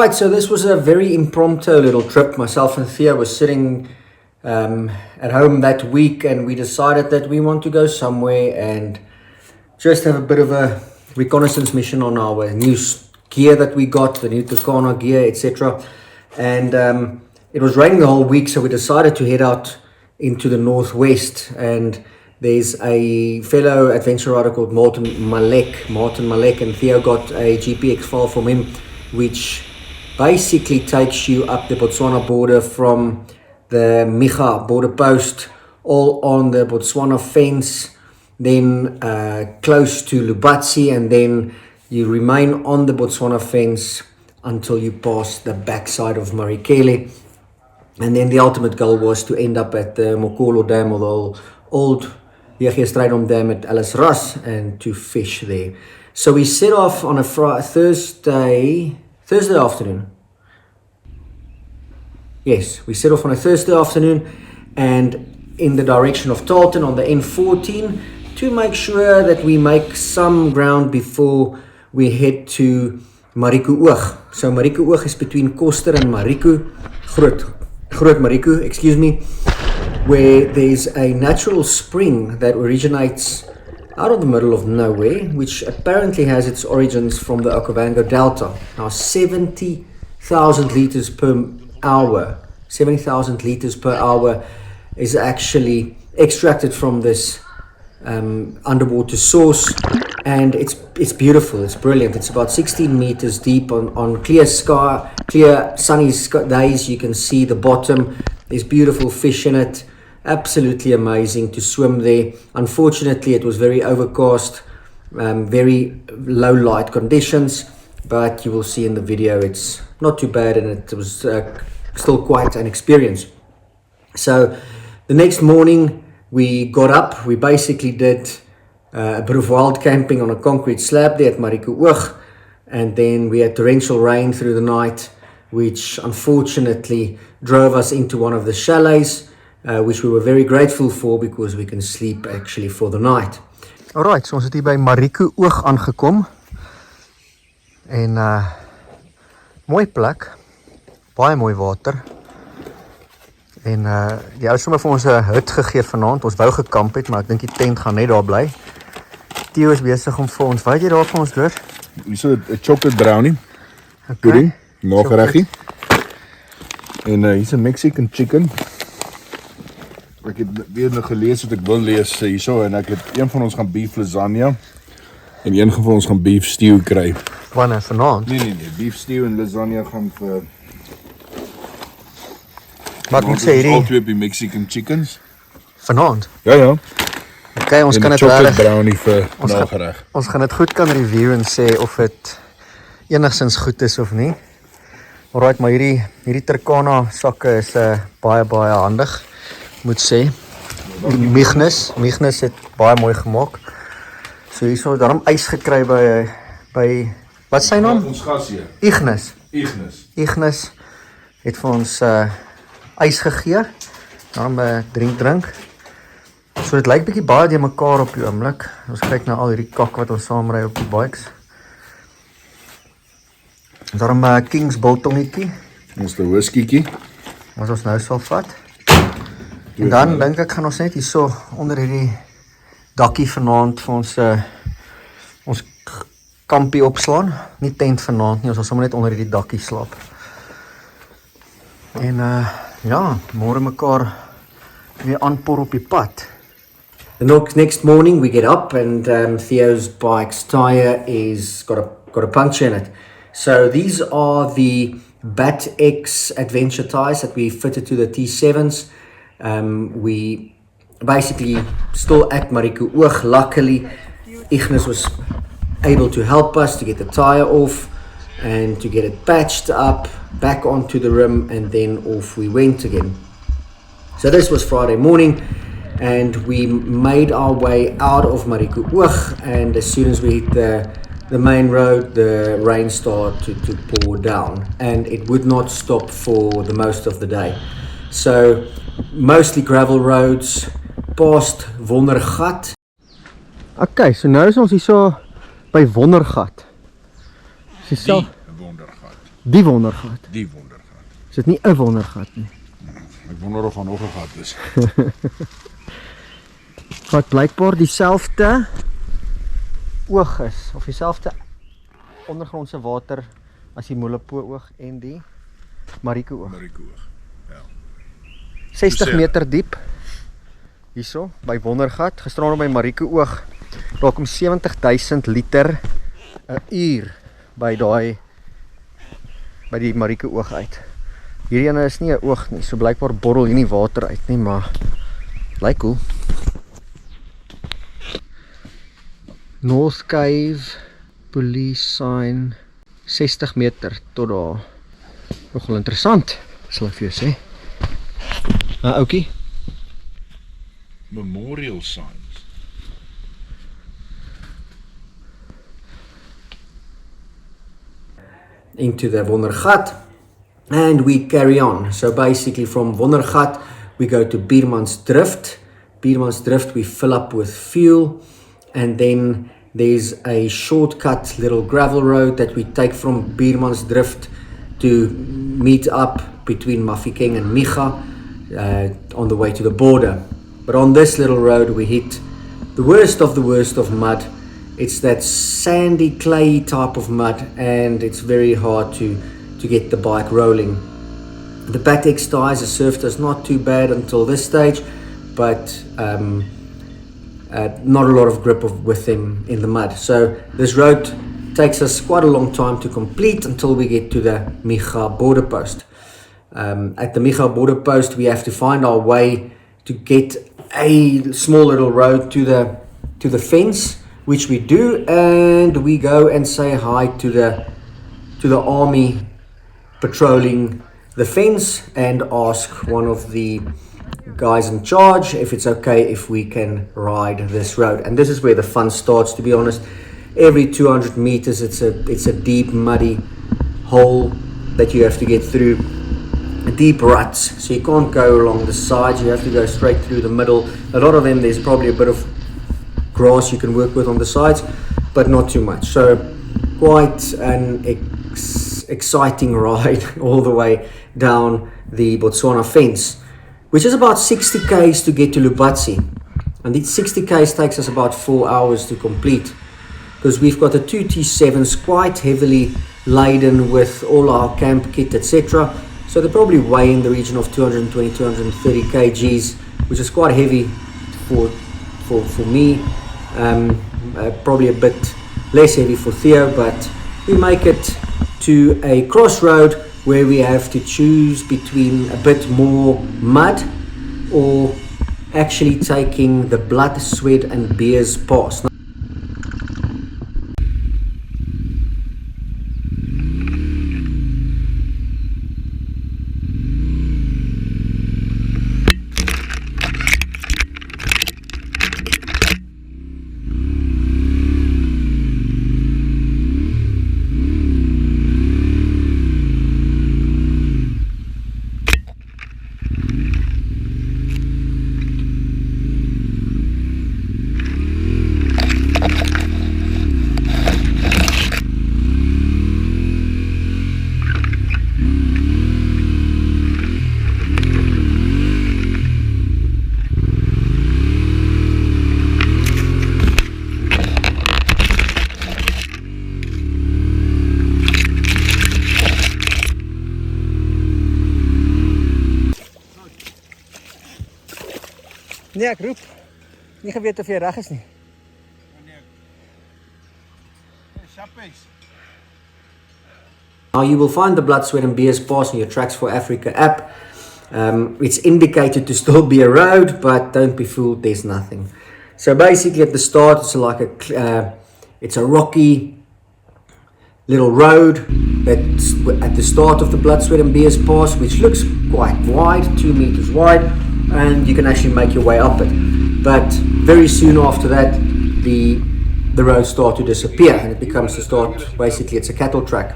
Alright, so this was a very impromptu little trip. Myself and Thea were sitting at home that week, and we decided that we want to go somewhere and just have a bit of a reconnaissance mission on our new gear that we got, the new Takana gear, etc. And it was raining the whole week, so we decided to head out into the northwest, and there's a fellow adventure rider called Martin Malek, and Theo got a GPX file from him, which basically takes you up the Botswana border from the Micha border post, all on the Botswana fence, then close to Lubatsi, and then you remain on the Botswana fence until you pass the backside of Madikwe. And then the ultimate goal was to end up at the Mokolo Dam, or the old Strydom Dam at Alice Ras, and to fish there. So we set off on a Thursday afternoon. Yes, we set off on a Thursday afternoon and in the direction of Tarleton on the N14 to make sure that we make some ground before we head to Madikwe. So Madikwe is between Koster and Madikwe, Groot Madikwe, excuse me, where there's a natural spring that originates out of the middle of nowhere, which apparently has its origins from the Okavango Delta. Now 70,000 liters per hour, 70,000 liters per hour is actually extracted from this underwater source, and it's beautiful, it's brilliant. It's about 16 meters deep on clear sky, clear sunny days. You can see the bottom. There's beautiful fish in it. Absolutely amazing to swim there. Unfortunately, it was very overcast, very low light conditions, but you will see in the video it's not too bad, and it was still quite an experience. So the next morning we got up. We basically did a bit of wild camping on a concrete slab there at Madikwe, and then we had torrential rain through the night, which unfortunately drove us into one of the chalets, which we were very grateful for because we can sleep actually for the night. Alright, so ons het hier by Madikwe aangekom. En mooi plek, baie mooi water. En die ou sommer vir ons 'n hut gegee vanaand. Ons wou gekamp het, maar ek dink die tent gaan net daar bly. Theo is besig om vir ons, wat het jy daar vir ons doen? Hier's 'n chocolate brownie. Pudding, nagereggie. En hier's 'n Mexican chicken. Ek het weer nog gelees wat ek wil lees hierso, en ek het een van ons gaan beef lasagna en een van ons gaan beef stew kry. Wanneer vanaand? Nee, beef stew en lasagna gaan vir. Wat moet sê hierdie? Al twee by Mexican chickens. Vanaand? Ja. Okay, ons en kan dit chocolate brownie vir nagereg. Ons gaan dit goed kan review en sê of dit enigstens goed is of nie. Alright, maar hierdie Takana sakke is baie handig, moet sê. Mignus het baie mooi gemaak. So hier so daarom ys gekry by wat is sy naam? Ons gasheer. Ignis het vir ons ys gegee. Daarom drink. So dit lyk bietjie baie die mekaar op die oomblik. Ons kyk na al hierdie kak wat ons saamry op die bikes. Daarom King's biltongetjie. Ons die whiskietjie. Wat ons nou sal vat. En dan dink ek gaan ons net hier so onder hierdie dakkie vanaand vir ons kampie opslaan. Nie tent vanaand nie, ons sal sommer net onder hierdie dakkie slaap. En ja, môre mekaar weer aanpor op die pad. The next morning we get up, and Theo's bike's tire is got a puncture in it. So these are the Bat X adventure tires that we fitted to the T7's. We basically still at Madikwe. Luckily, Ignis was able to help us to get the tire off and to get it patched up, back onto the rim, and then off we went again. So this was Friday morning, and we made our way out of Madikwe, and as soon as we hit the main road, the rain started to pour down, and it would not stop for the most of the day. So mostly gravel roads, past Wondergat. Okay, so nou is ons hier so by Wondergat. Die Wondergat. Die wondergat. Die wondergat. Is dit nie 'n wondergat nie? Ek wonder of daar nog 'n gat is. Wat blykbaar dieselfde oog is, of dieselfde ondergrondse water as die Molopo oog en die Madikwe oog. Madikwe oog. Ja. 60 meter diep. Hierso by Wondergat, gisteraan by Madikwe oog. Daar kom 70.000 liter 'n uur by die Madikwe oog uit. Hierdie ene is nie 'n oog nie, so blykbaar borrel hier nie water uit nie, maar lyk cool. North Cave, police sign, 60 meter tot daar. Nogal interessant, sal ek vir jou sê. Oukie. Memorial signs. Into the Wondergat, and we carry on. So basically from Wondergat we go to Biermansdrift. Biermansdrift we fill up with fuel, and then there's a shortcut little gravel road that we take from Biermansdrift to meet up between Mafikeng and Micha on the way to the border. But on this little road we hit the worst of mud. It's that sandy, clayey type of mud, and it's very hard to get the bike rolling. The Patex tires, the surf is not too bad until this stage, but not a lot of grip with them in the mud. So this road takes us quite a long time to complete until we get to the Micha border post. At the Micha border post we have to find our way to get a small little road to the fence, which we do, and we go and say hi to the army patrolling the fence and ask one of the guys in charge if it's okay if we can ride this road. And this is where the fun starts, to be honest. Every 200 meters it's a deep muddy hole that you have to get through, deep ruts, so you can't go along the sides, you have to go straight through the middle. A lot of them there's probably a bit of grass you can work with on the sides, but not too much. So quite an exciting ride all the way down the Botswana fence, which is about 60 k's to get to Lubatsi, and these 60 k's takes us about 4 hours to complete, because we've got the two T7's quite heavily laden with all our camp kit, etc. So they probably weigh in the region of 220-230 kgs, which is quite heavy for me. Probably a bit less heavy for Theo, but we make it to a crossroad where we have to choose between a bit more mud or actually taking the blood, sweat and beers pass. Nee, ek roep. Nie geweet of jy reg is nie. Now you will find the Blood, Sweat and Beers pass on your Tracks for Africa app. It's indicated to still be a road, but don't be fooled, there's nothing. So basically at the start it's like it's a rocky little road that's at the start of the Blood, Sweat and Beers pass, which looks quite wide, 2 meters wide, and you can actually make your way up it. But very soon after that the roads start to disappear and it becomes the start, basically it's a cattle track.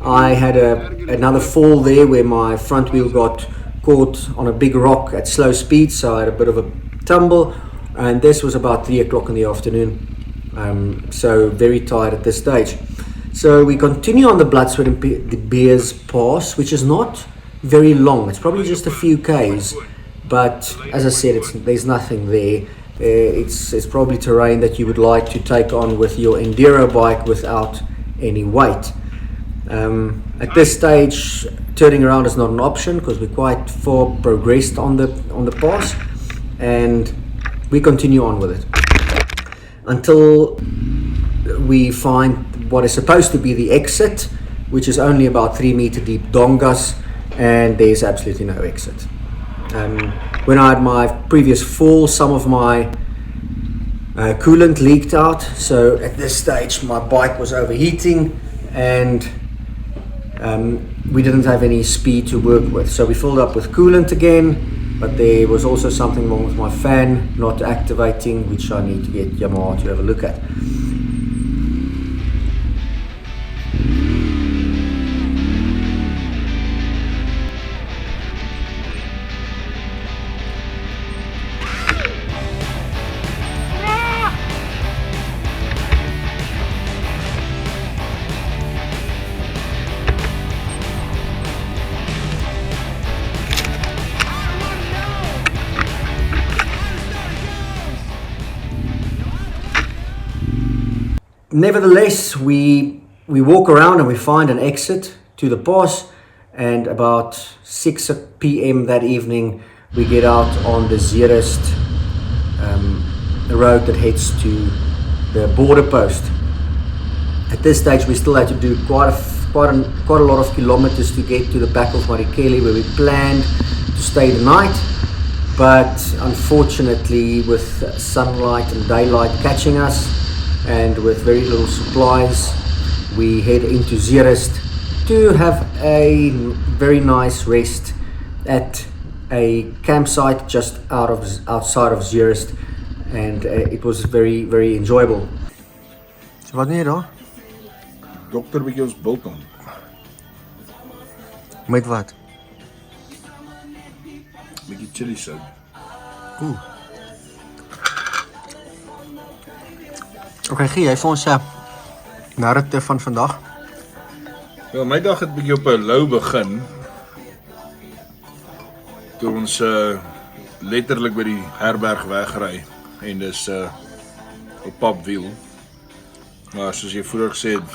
I had another fall there where my front wheel got caught on a big rock at slow speed, so I had a bit of a tumble, and this was about 3 o'clock in the afternoon, so very tired at this stage. So we continue on the Blood, Sweat and the Beers pass, which is not very long. It's probably just a few Ks, but as I said, there's nothing there. It's probably terrain that you would like to take on with your enduro bike without any weight. At this stage, turning around is not an option because we're quite far progressed on the pass, and we continue on with it until we find what is supposed to be the exit, which is only about 3 meter deep dongas, and there's absolutely no exit. When I had my previous fall, some of my coolant leaked out, so at this stage my bike was overheating and we didn't have any speed to work with, so we filled up with coolant again, but there was also something wrong with my fan not activating, which I need to get Yamaha to have a look at. Nevertheless, we walk around and we find an exit to the pass, and about 6 p.m. that evening we get out on the Zeerust road that heads to the border post. At this stage we still had to do quite a lot of kilometers to get to the back of Madikwe, where we planned to stay the night, but unfortunately with sunlight and daylight catching us, and with very little supplies, we head into Zeerust to have a very nice rest at a campsite just outside of Zeerust, and it was very, very enjoyable. So wat doen jy daar? Dokter bietjie ons biltong. Met wat? Bietjie chili sout. Oeh. Okay, gee jy vir ons narrative van vandag? Ja, my dag het bietjie op 'n lou begin. Toe ons letterlik by die herberg wegry en dis op papwiel. Maar soos jy vroeër gesê het,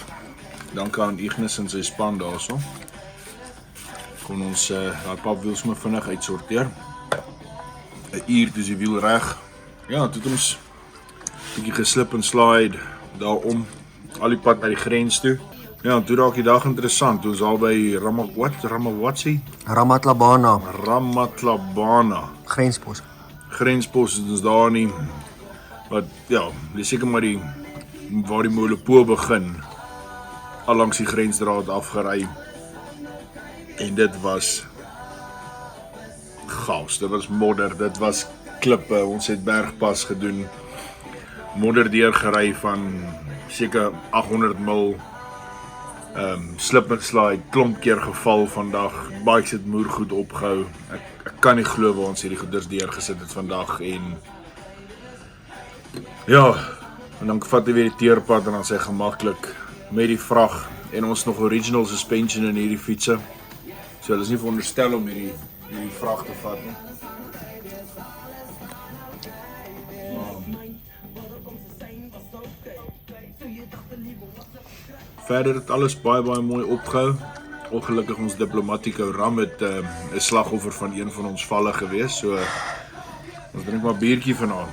dankie aan Ignis en sy span daarso, kon ons daai papwiel sommer vinnig uitsorteer. 'n uur toe is die wiel reg. Ja, toe het ons bietjie geslip en slide daarom, al die pad na die grens toe. Ja, en toe raak die dag interessant, toe is al by Ramatlabana. Grenspos het ons daar nie, wat ja, dis seker maar waar die Molopo begin, al langs die grensdraad afgery, en dit was chaos, dit was modder, dit was klippe, ons het bergpas gedoen, modder deurgery van seker 800 mil, slip en slide, klomp keer geval vandag, bikes het moergoed opgehou, ek kan nie glo waar ons hierdie goeders deurgesit het vandag, en ja, en dan vat hy weer die teerpad en dan sê gemaklik met die vrag, en ons nog original suspension in hierdie fietsse, so hulle is nie veronderstel om hierdie vrag te vat nie. Verder het alles baie mooi opgehou. Ongelukkig ons diplomatieke ram het 'n slagoffer van een van ons valle gewees, so ons drink maar biertjie vanaand.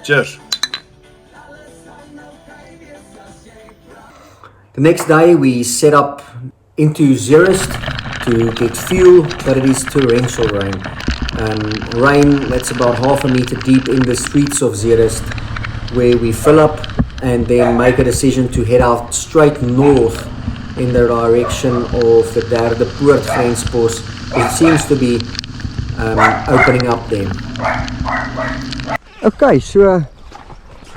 Cheers! The next day we set up into Zeerust to get fuel, but it is torrential rain. Rain that's about half a meter deep in the streets of Zeerust, where we fill up and then make a decision to head out straight north in the direction of the derde poort grenspost. It seems to be opening up then. Okay, so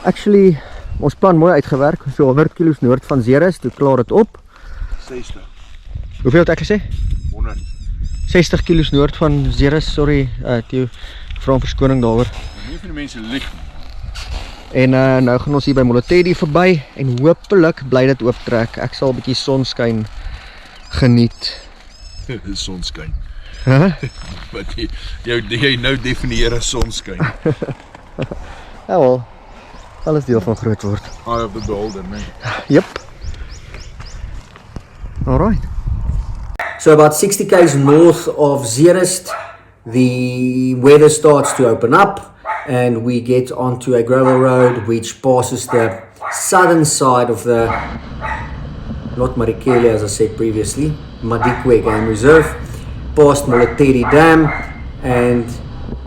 actually ons plan mooi uitgewerk, so 100 kilos noord van Zeerust, toe klaar het op. 60. Hoeveel het ek gesê? 100. 60 kilos noord van Zeerust, sorry, Theo, vra om verskoning daaroor. Nie vir die mense lieg. En nou gaan ons hier by Molotedi verby en hopelik bly dit ooptrek. Ek sal 'n bietjie sonskyn geniet. Sonskyn. Huh? Wat jy nou definieer as sonskyn. Ja wel, alles deel van groot word. Eye of the beholder, man. Yep. Alright. So about 60 k's north of Zeerust, the weather starts to open up and we get onto a gravel road which passes the southern side of the, not Madikwe as I said previously, Madikwe Game Reserve, past Molotedi Dam, and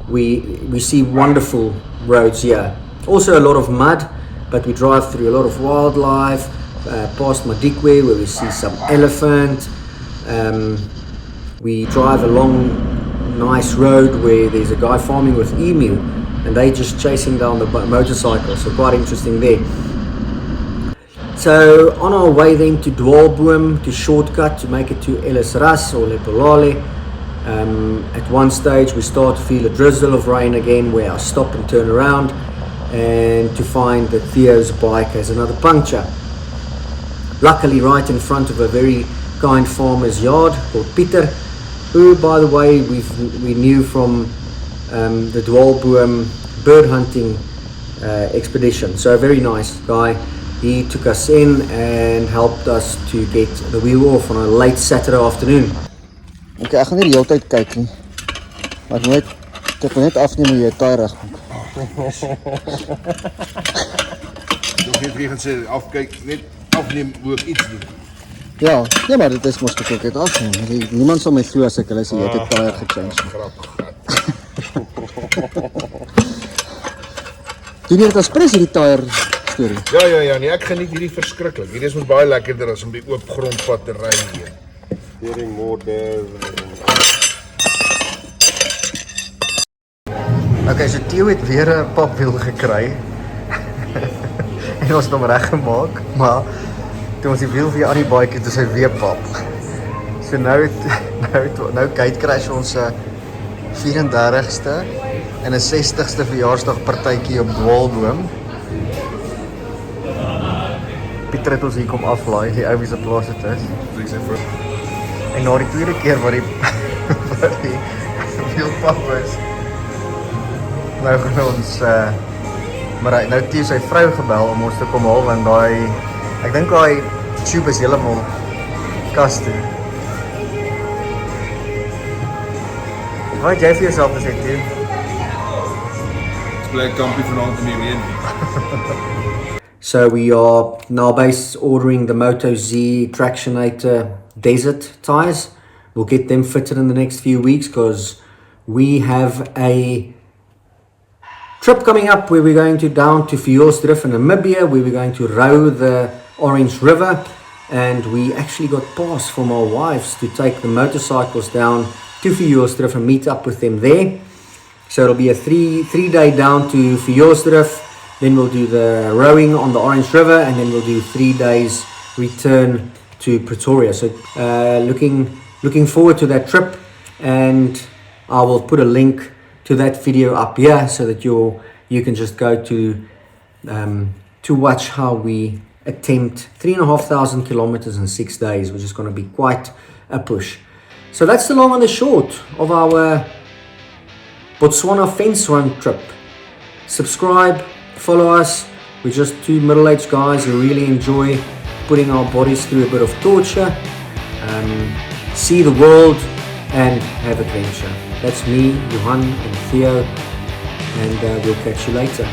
we see wonderful roads here. Also a lot of mud, but we drive through a lot of wildlife, past Madikwe where we see some elephant. We drive along nice road where there's a guy farming with emu and they just chasing down the motorcycle, so quite interesting there. So on our way then to Dwaalboom, to shortcut to make it to Zeerust or Lepolale. At one stage we start to feel a drizzle of rain again where I stop and turn around and to find that Theo's bike has another puncture. Luckily right in front of a very kind farmer's yard called Pieter, who by the way we knew from the Dwaalboom bird hunting expedition. So a very nice guy. He took us in and helped us to get the wheel off on a late Saturday afternoon. Okay, ek gaan nie die hele tyd kyk nie. Maar ek wil net afneem hoe jy taai reg maak. Nog net weer gaan sê afkyk, net afneem hoe ek iets doen. Ja, maar dit is mos ek het afneem. Niemand sal my glo as ek hulle sê jy het die taai gechange. Grappig. Doen jy dit as pres hierdie taai storie? Ja, nee, ek geniet hierdie verskriklik. Hierdie is mos baie lekkerder as om die oop grondpad te ry hier. Hearing more there. Okay, so Theo het weer 'n papwiel gekry. En ons het hom reggemaak, maar toe ons die wiel weer aan die bike het, is hy weer pap. So nou gate crash ons 34ste en 'n 60ste verjaarsdag partytjie op Dwaalboom. Pieter het ons hier kom aflaai, die ou wie se plaas dit is. En na die tweede keer wat die wielpap is, nou gaan ons maar nou Theo sy vrou gebel om ons te kom haal want ek dink daai tube is heeltemal kas toe. Wat jy vir jouself gesê Theo? Ek bly kampie vanaand in die reën. So we are now ordering the Moto Z Tractionator Desert tires. We'll get them fitted in the next few weeks because we have a trip coming up where we're going down to Zeerust in Namibia, where we're going to row the Orange River, and we actually got pass from our wives to take the motorcycles down to Zeerust and meet up with them there. So it'll be a three-day down to Zeerust. Then we'll do the rowing on the Orange River, and then we'll do 3 days return to Pretoria. So looking forward to that trip, and I will put a link to that video up here so that you can just go to watch how we attempt 3,500 kilometers in 6 days, which is going to be quite a push. So that's the long and the short of our Botswana fence run trip. Subscribe, follow us. We're just two middle-aged guys who really enjoy putting our bodies through a bit of torture, see the world and have adventure. That's me, Johan and Theo, and we'll catch you later.